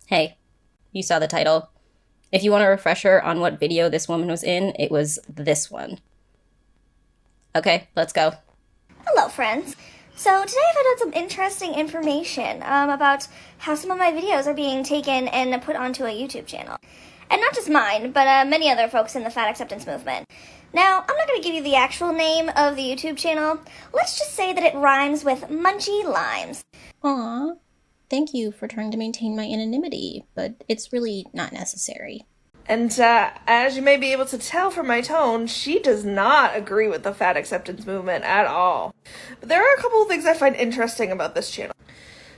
Hey, you saw the title. If you want a refresher on what video this woman was in, it was this one. Okay, let's go. Hello, friends. So today I found out some interesting information about how some of my videos are being taken and put onto a YouTube channel. And not just mine, but many other folks in the fat acceptance movement. Now, I'm not going to give you the actual name of the YouTube channel. Let's just say that it rhymes with Munchy Limes. Aw, thank you for trying to maintain my anonymity, but it's really not necessary. And as you may be able to tell from my tone, she does not agree with the fat acceptance movement at all. But there are a couple of things I find interesting about this channel.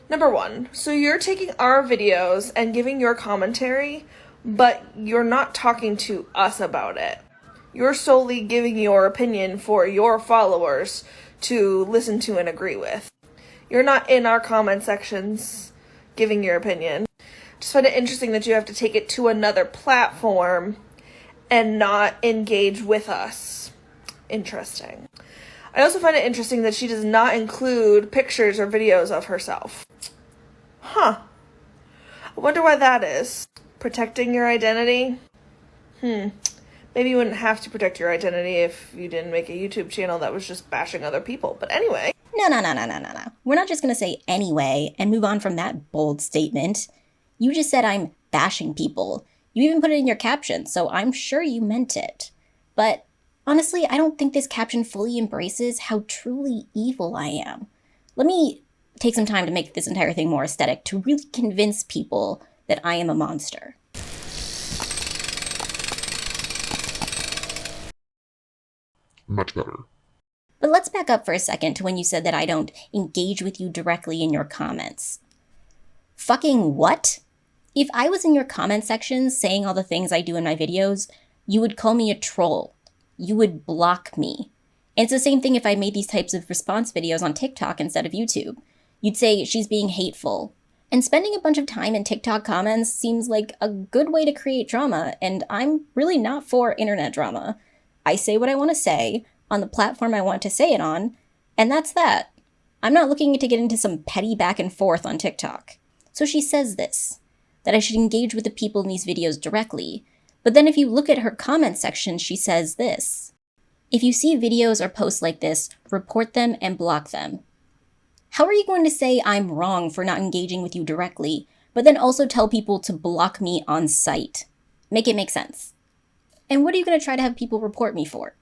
Number one, so you're taking our videos and giving your commentary, but you're not talking to us about it. You're solely giving your opinion for your followers to listen to and agree with. You're not in our comment sections giving your opinion. Just find it interesting that you have to take it to another platform and not engage with us. Interesting. I also find it interesting that she does not include pictures or videos of herself. Huh. I wonder why that is. Protecting your identity? Maybe you wouldn't have to protect your identity if you didn't make a YouTube channel that was just bashing other people. But anyway. No. We're not just gonna say anyway and move on from that bold statement. You just said I'm bashing people. You even put it in your caption, so I'm sure you meant it. But honestly, I don't think this caption fully embraces how truly evil I am. Let me take some time to make this entire thing more aesthetic to really convince people that I am a monster. Much better. But let's back up for a second to when you said that I don't engage with you directly in your comments. Fucking what? If I was in your comment section saying all the things I do in my videos, you would call me a troll. You would block me. And it's the same thing if I made these types of response videos on TikTok instead of YouTube. You'd say she's being hateful. And spending a bunch of time in TikTok comments seems like a good way to create drama, and I'm really not for internet drama. I say what I want to say, on the platform I want to say it on, and that's that. I'm not looking to get into some petty back and forth on TikTok. So she says this, that I should engage with the people in these videos directly, but then if you look at her comment section, she says this. If you see videos or posts like this, report them and block them. How are you going to say I'm wrong for not engaging with you directly, but then also tell people to block me on site? Make it make sense. And what are you going to try to have people report me for?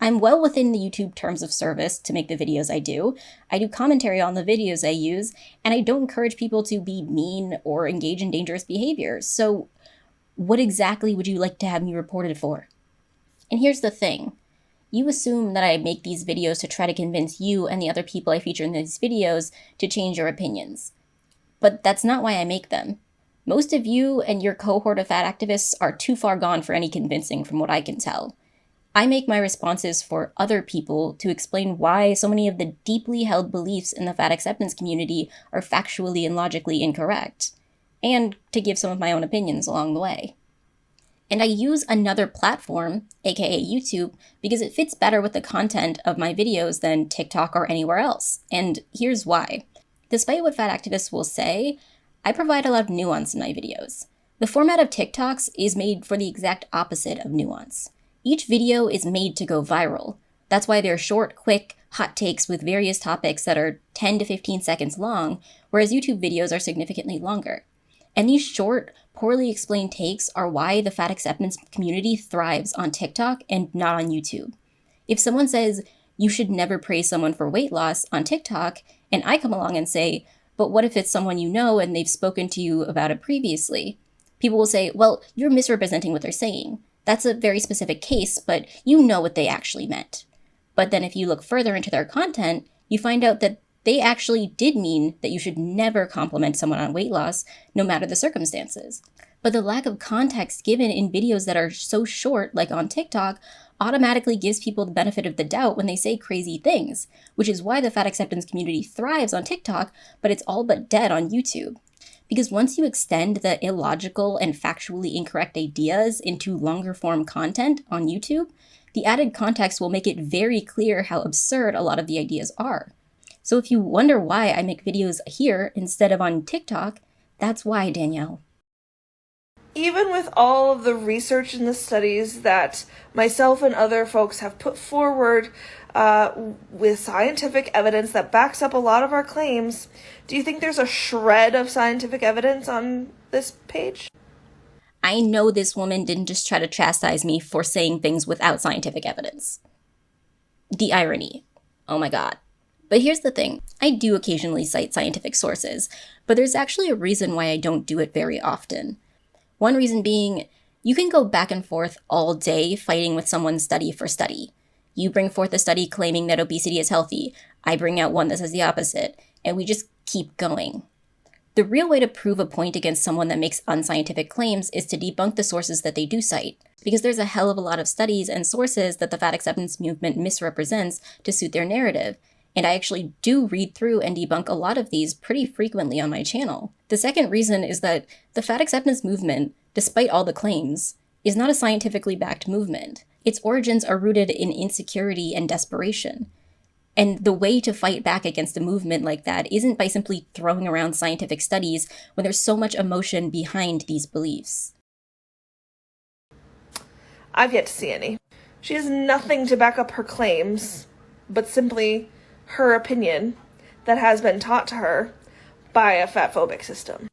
I'm well within the YouTube terms of service to make the videos I do. I do commentary on the videos I use, and I don't encourage people to be mean or engage in dangerous behavior. So what exactly would you like to have me reported for? And here's the thing. You assume that I make these videos to try to convince you and the other people I feature in these videos to change your opinions. But that's not why I make them. Most of you and your cohort of fat activists are too far gone for any convincing from what I can tell. I make my responses for other people to explain why so many of the deeply held beliefs in the fat acceptance community are factually and logically incorrect, and to give some of my own opinions along the way. And I use another platform, aka YouTube, because it fits better with the content of my videos than TikTok or anywhere else. And here's why. Despite what fat activists will say, I provide a lot of nuance in my videos. The format of TikToks is made for the exact opposite of nuance. Each video is made to go viral. That's why they're short, quick, hot takes with various topics that are 10 to 15 seconds long, whereas YouTube videos are significantly longer. And these short, poorly explained takes are why the fat acceptance community thrives on TikTok and not on YouTube. If someone says, you should never praise someone for weight loss on TikTok, and I come along and say, but what if it's someone you know and they've spoken to you about it previously? People will say, well, you're misrepresenting what they're saying. That's a very specific case, but you know what they actually meant. But then if you look further into their content, you find out that they actually did mean that you should never compliment someone on weight loss, no matter the circumstances. But the lack of context given in videos that are so short, like on TikTok, automatically gives people the benefit of the doubt when they say crazy things, which is why the fat acceptance community thrives on TikTok, but it's all but dead on YouTube. Because once you extend the illogical and factually incorrect ideas into longer form content on YouTube, the added context will make it very clear how absurd a lot of the ideas are. So if you wonder why I make videos here instead of on TikTok, that's why, Danielle. even with all of the research and the studies that myself and other folks have put forward with scientific evidence that backs up a lot of our claims, do you think there's a shred of scientific evidence on this page? I know this woman didn't just try to chastise me for saying things without scientific evidence. The irony. Oh my god. But here's the thing. I do occasionally cite scientific sources, but there's actually a reason why I don't do it very often. One reason being, you can go back and forth all day fighting with someone study for study. You bring forth a study claiming that obesity is healthy. I bring out one that says the opposite, and we just keep going. The real way to prove a point against someone that makes unscientific claims is to debunk the sources that they do cite, because there's a hell of a lot of studies and sources that the fat acceptance movement misrepresents to suit their narrative, and I actually do read through and debunk a lot of these pretty frequently on my channel. The second reason is that the fat acceptance movement, despite all the claims, is not a scientifically backed movement. Its origins are rooted in insecurity and desperation. And the way to fight back against a movement like that isn't by simply throwing around scientific studies when there's so much emotion behind these beliefs. I've yet to see any. She has nothing to back up her claims, but simply her opinion that has been taught to her by a fatphobic system.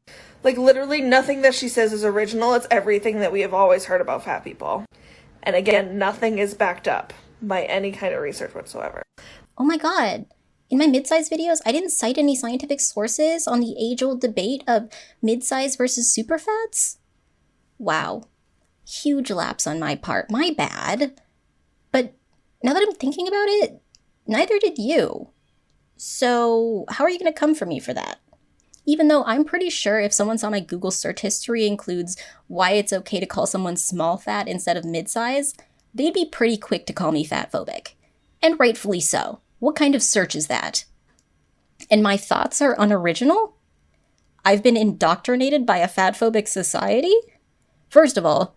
Like, literally nothing that she says is original. It's everything that we have always heard about fat people. And again, nothing is backed up by any kind of research whatsoever. Oh my god. In my mid-size videos, I didn't cite any scientific sources on the age-old debate of mid-size versus superfats? Wow. Huge lapse on my part. My bad. But now that I'm thinking about it, neither did you. So how are you going to come for me for that? Even though I'm pretty sure if someone saw my Google search history includes why it's okay to call someone small fat instead of mid-size, they'd be pretty quick to call me fatphobic. And rightfully so. What kind of search is that? And my thoughts are unoriginal? I've been indoctrinated by a fatphobic society? First of all,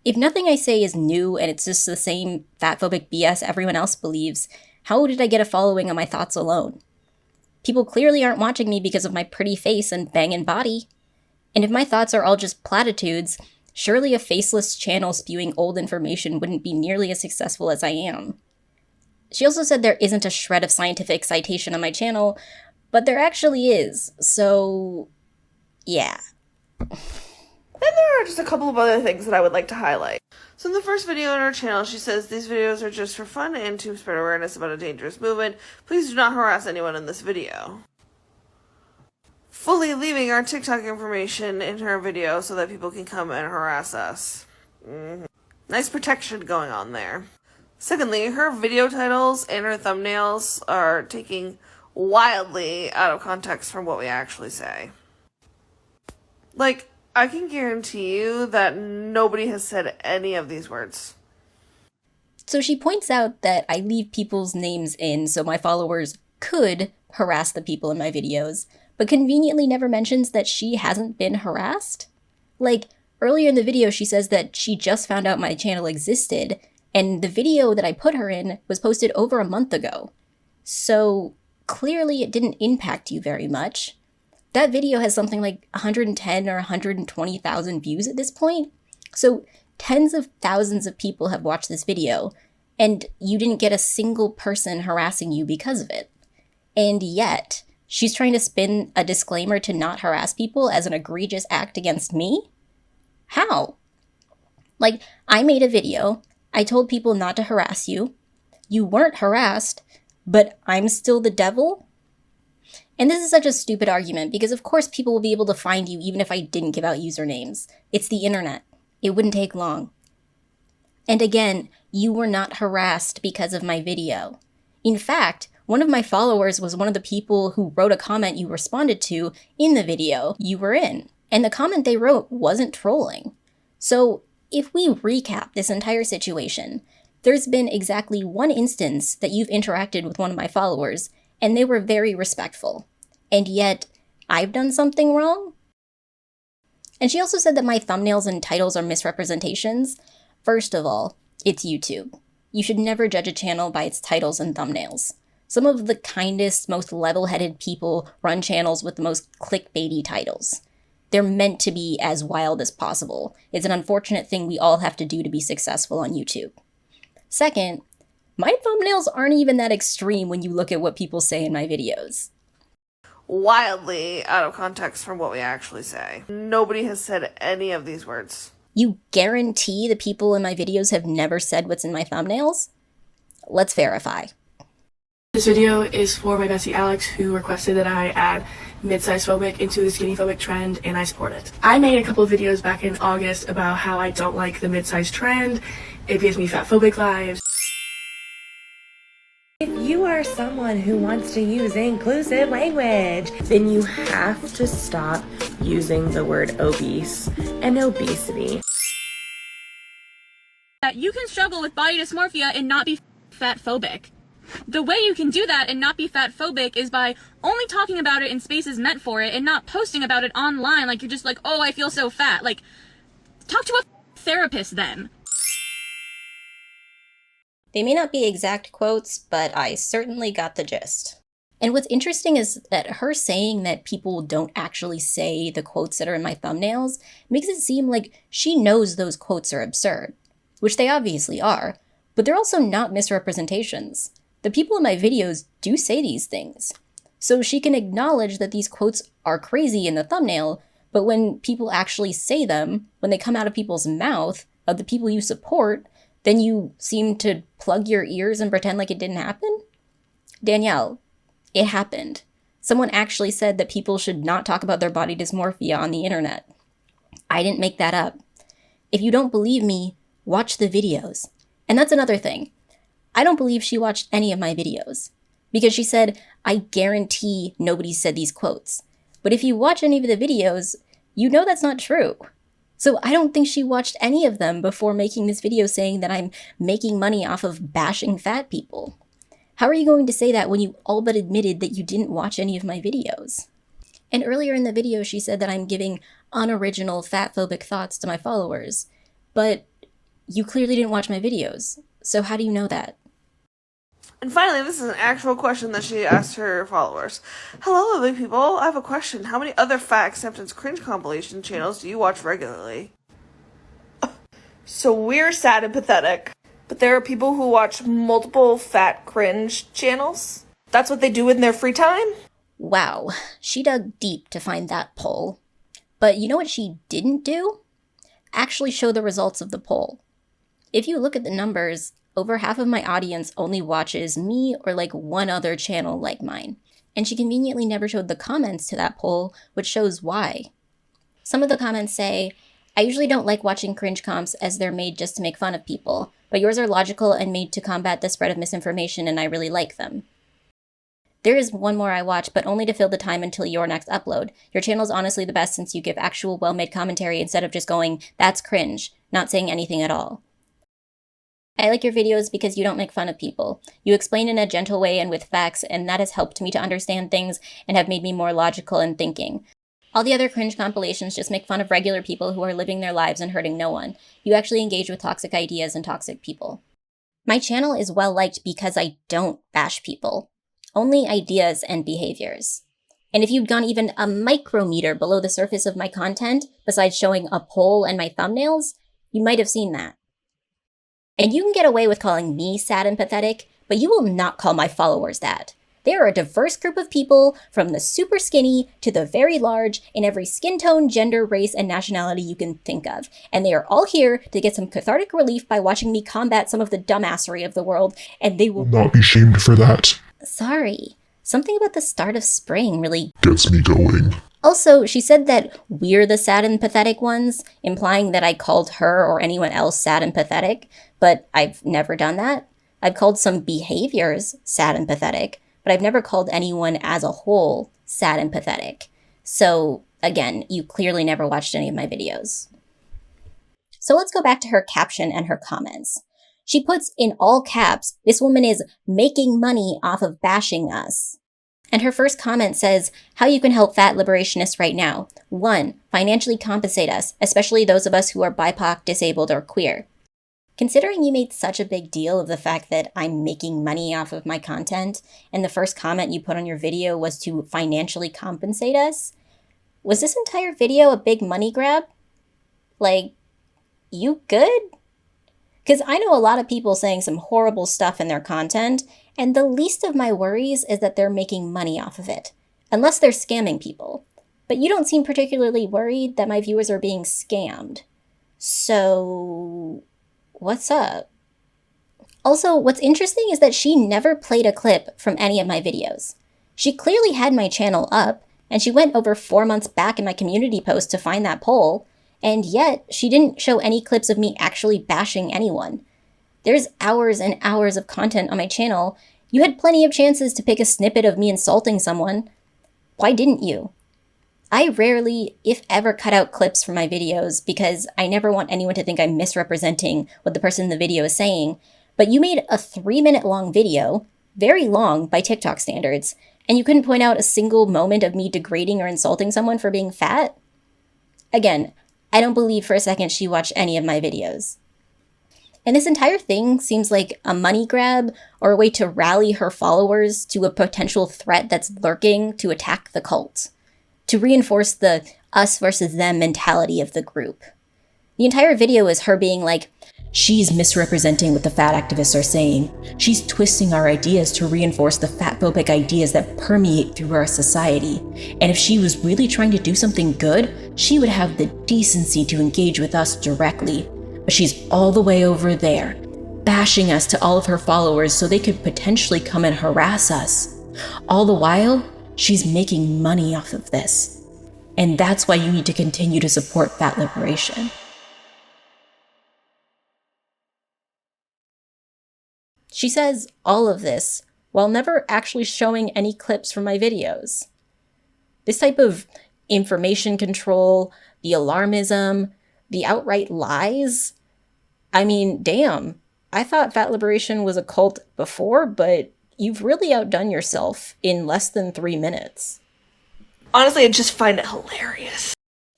if nothing I say is new and it's just the same fatphobic BS everyone else believes, how did I get a following on my thoughts alone? People clearly aren't watching me because of my pretty face and bangin' body. And if my thoughts are all just platitudes, surely a faceless channel spewing old information wouldn't be nearly as successful as I am. She also said there isn't a shred of scientific citation on my channel, but there actually is, so yeah. Then there are just a couple of other things that I would like to highlight. So in the first video on our channel, she says, these videos are just for fun and to spread awareness about a dangerous movement. Please do not harass anyone in this video. Fully leaving our TikTok information in her video so that people can come and harass us. Nice protection going on there. Secondly, her video titles and her thumbnails are taking wildly out of context from what we actually say. Like, I can guarantee you that nobody has said any of these words. So she points out that I leave people's names in so my followers could harass the people in my videos, but conveniently never mentions that she hasn't been harassed. Like, earlier in the video she says that she just found out my channel existed, and the video that I put her in was posted over a month ago. So clearly it didn't impact you very much. That video has something like 110 or 120,000 views at this point. So tens of thousands of people have watched this video, and you didn't get a single person harassing you because of it. And yet, she's trying to spin a disclaimer to not harass people as an egregious act against me? How? Like, I made a video, I told people not to harass you, you weren't harassed, but I'm still the devil? And this is such a stupid argument, because of course people will be able to find you even if I didn't give out usernames. It's the internet. It wouldn't take long. And again, you were not harassed because of my video. In fact, one of my followers was one of the people who wrote a comment you responded to in the video you were in. And the comment they wrote wasn't trolling. So if we recap this entire situation, there's been exactly one instance that you've interacted with one of my followers, and they were very respectful. And yet, I've done something wrong? And she also said that my thumbnails and titles are misrepresentations. First of all, it's YouTube. You should never judge a channel by its titles and thumbnails. Some of the kindest, most level-headed people run channels with the most clickbaity titles. They're meant to be as wild as possible. It's an unfortunate thing we all have to do to be successful on YouTube. Second, my thumbnails aren't even that extreme when you look at what people say in my videos. Wildly out of context from what we actually say. Nobody has said any of these words. You guarantee the people in my videos have never said what's in my thumbnails? Let's verify. This video is for my bestie Alex, who requested that I add mid-size phobic into the skinny phobic trend, and I support it. I made a couple of videos back in August about how I don't like the mid-size trend. It gives me fat phobic vibes. If you are someone who wants to use inclusive language, then you have to stop using the word obese and obesity. You can struggle with body dysmorphia and not be fat phobic. The way you can do that and not be fat phobic is by only talking about it in spaces meant for it and not posting about it online like you're just like, oh, I feel so fat. Like, talk to a therapist then. They may not be exact quotes, but I certainly got the gist. And what's interesting is that her saying that people don't actually say the quotes that are in my thumbnails makes it seem like she knows those quotes are absurd, which they obviously are, but they're also not misrepresentations. The people in my videos do say these things. So she can acknowledge that these quotes are crazy in the thumbnail, but when people actually say them, when they come out of people's mouth, of the people you support, then you seem to plug your ears and pretend like it didn't happen? Danielle, it happened. Someone actually said that people should not talk about their body dysmorphia on the internet. I didn't make that up. If you don't believe me, watch the videos. And that's another thing. I don't believe she watched any of my videos. Because she said, I guarantee nobody said these quotes. But if you watch any of the videos, you know that's not true. So I don't think she watched any of them before making this video saying that I'm making money off of bashing fat people. How are you going to say that when you all but admitted that you didn't watch any of my videos? And earlier in the video, she said that I'm giving unoriginal fat-phobic thoughts to my followers. But you clearly didn't watch my videos. So how do you know that? And finally, this is an actual question that she asked her followers. Hello, lovely people. I have a question. How many other fat acceptance cringe compilation channels do you watch regularly? So we're sad and pathetic. But there are people who watch multiple fat cringe channels? That's what they do in their free time? Wow, she dug deep to find that poll. But you know what she didn't do? Actually show the results of the poll. If you look at the numbers, over half of my audience only watches me or like one other channel like mine. And she conveniently never showed the comments to that poll, which shows why. Some of the comments say, I usually don't like watching cringe comps as they're made just to make fun of people, but yours are logical and made to combat the spread of misinformation and I really like them. There is one more I watch, but only to fill the time until your next upload. Your channel's honestly the best since you give actual well-made commentary instead of just going, that's cringe, not saying anything at all. I like your videos because you don't make fun of people. You explain in a gentle way and with facts, and that has helped me to understand things and have made me more logical in thinking. All the other cringe compilations just make fun of regular people who are living their lives and hurting no one. You actually engage with toxic ideas and toxic people. My channel is well liked because I don't bash people. Only ideas and behaviors. And if you'd gone even a micrometer below the surface of my content, besides showing a poll and my thumbnails, you might have seen that. And you can get away with calling me sad and pathetic, but you will not call my followers that. They are a diverse group of people, from the super skinny to the very large, in every skin tone, gender, race, and nationality you can think of. And they are all here to get some cathartic relief by watching me combat some of the dumbassery of the world, and they will not be shamed for that. Sorry. Something about the start of spring really Gets me going. Also, she said that we're the sad and pathetic ones, implying that I called her or anyone else sad and pathetic, but I've never done that. I've called some behaviors sad and pathetic, but I've never called anyone as a whole sad and pathetic. So, again, you clearly never watched any of my videos. So let's go back to her caption and her comments. She puts in all caps, this woman is making money off of bashing us. And her first comment says, how you can help fat liberationists right now. 1. Financially compensate us, especially those of us who are BIPOC, disabled, or queer. Considering you made such a big deal of the fact that I'm making money off of my content, and the first comment you put on your video was to financially compensate us, Was this entire video a big money grab? Like, you good? Because I know a lot of people saying some horrible stuff in their content, and the least of my worries is that they're making money off of it. Unless they're scamming people. But you don't seem particularly worried that my viewers are being scammed. So, what's up? Also, what's interesting is that she never played a clip from any of my videos. She clearly had my channel up, and she went over 4 months back in my community post to find that poll, and yet she didn't show any clips of me actually bashing anyone. There's hours and hours of content on my channel. You had plenty of chances to pick a snippet of me insulting someone. Why didn't you? I rarely, if ever, cut out clips from my videos because I never want anyone to think I'm misrepresenting what the person in the video is saying, but you made a 3-minute long video, very long by TikTok standards, and you couldn't point out a single moment of me degrading or insulting someone for being fat? Again, I don't believe for a second she watched any of my videos. And this entire thing seems like a money grab or a way to rally her followers to a potential threat that's lurking to attack the cult, to reinforce the us versus them mentality of the group. The entire video is her being like, she's misrepresenting what the fat activists are saying. She's twisting our ideas to reinforce the fatphobic ideas that permeate through our society. And if she was really trying to do something good, she would have the decency to engage with us directly. But she's all the way over there, bashing us to all of her followers so they could potentially come and harass us. All the while, she's making money off of this. And that's why you need to continue to support fat liberation. She says all of this while never actually showing any clips from my videos. This type of information control, the alarmism, the outright lies. I mean, damn, I thought fat liberation was a cult before, but you've really outdone yourself in less than 3 minutes. Honestly, I just find it hilarious.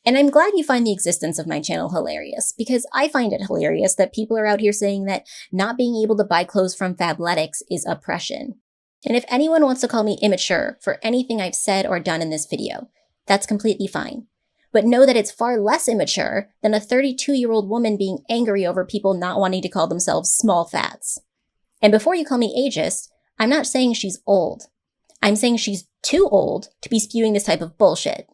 And I'm glad you find the existence of my channel hilarious, because I find it hilarious that people are out here saying that not being able to buy clothes from Fabletics is oppression. And if anyone wants to call me immature for anything I've said or done in this video, that's completely fine. But know that it's far less immature than a 32-year-old woman being angry over people not wanting to call themselves small fats. And before you call me ageist, I'm not saying she's old. I'm saying she's too old to be spewing this type of bullshit.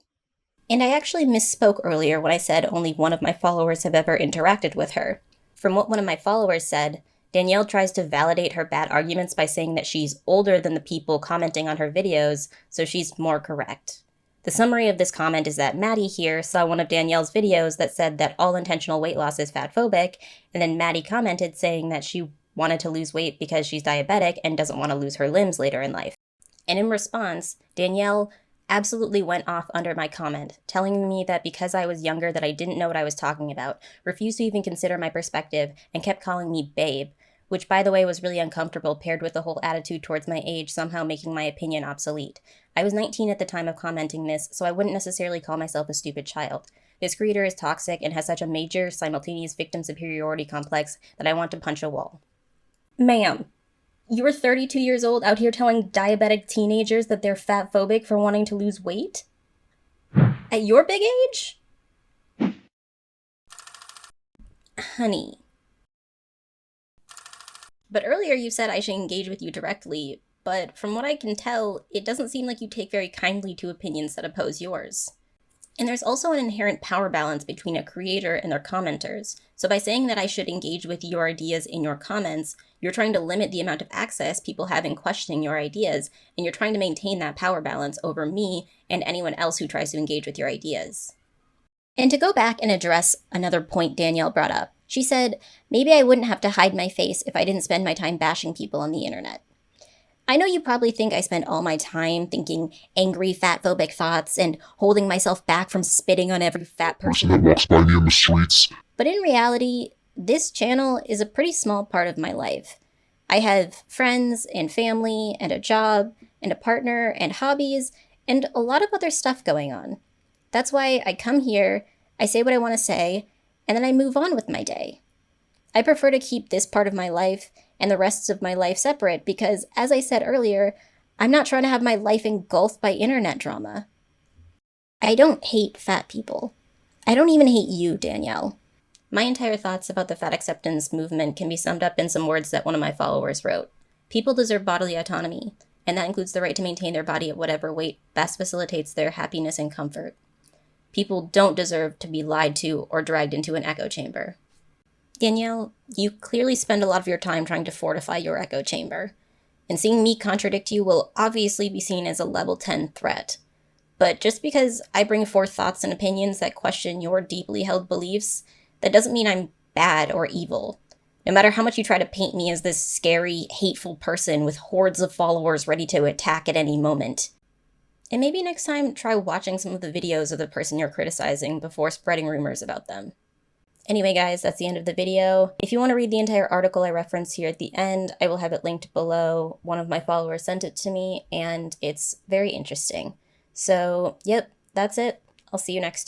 And I actually misspoke earlier when I said only one of my followers have ever interacted with her. From what one of my followers said, Danielle tries to validate her bad arguments by saying that she's older than the people commenting on her videos, so she's more correct. The summary of this comment is that Maddie here saw one of Danielle's videos that said that all intentional weight loss is fatphobic, and then Maddie commented saying that she wanted to lose weight because she's diabetic and doesn't want to lose her limbs later in life. And in response, Danielle absolutely went off under my comment, telling me that because I was younger that I didn't know what I was talking about, refused to even consider my perspective, and kept calling me babe, which by the way was really uncomfortable paired with the whole attitude towards my age somehow making my opinion obsolete. I was 19 at the time of commenting this, so I wouldn't necessarily call myself a stupid child. This creator is toxic and has such a major simultaneous victim superiority complex that I want to punch a wall. Ma'am, you were 32 years old out here telling diabetic teenagers that they're fatphobic for wanting to lose weight? At your big age? Honey. But earlier you said I should engage with you directly, but from what I can tell, it doesn't seem like you take very kindly to opinions that oppose yours. And there's also an inherent power balance between a creator and their commenters. So by saying that I should engage with your ideas in your comments, you're trying to limit the amount of access people have in questioning your ideas, and you're trying to maintain that power balance over me and anyone else who tries to engage with your ideas. And to go back and address another point Danielle brought up, she said, maybe I wouldn't have to hide my face if I didn't spend my time bashing people on the internet. I know you probably think I spend all my time thinking angry, fatphobic thoughts and holding myself back from spitting on every fat person that walks by me in the streets. But in reality, this channel is a pretty small part of my life. I have friends and family and a job and a partner and hobbies and a lot of other stuff going on. That's why I come here, I say what I want to say, and then I move on with my day. I prefer to keep this part of my life and the rest of my life separate because, as I said earlier, I'm not trying to have my life engulfed by internet drama. I don't hate fat people. I don't even hate you, Danielle. My entire thoughts about the fat acceptance movement can be summed up in some words that one of my followers wrote. People deserve bodily autonomy, and that includes the right to maintain their body at whatever weight best facilitates their happiness and comfort. People don't deserve to be lied to or dragged into an echo chamber. Danielle, you clearly spend a lot of your time trying to fortify your echo chamber, and seeing me contradict you will obviously be seen as a level 10 threat. But just because I bring forth thoughts and opinions that question your deeply held beliefs, that doesn't mean I'm bad or evil. No matter how much you try to paint me as this scary, hateful person with hordes of followers ready to attack at any moment. And maybe next time, try watching some of the videos of the person you're criticizing before spreading rumors about them. Anyway, guys, that's the end of the video. If you want to read the entire article I reference here at the end, I will have it linked below. One of my followers sent it to me, and it's very interesting. So, yep, that's it. I'll see you next time.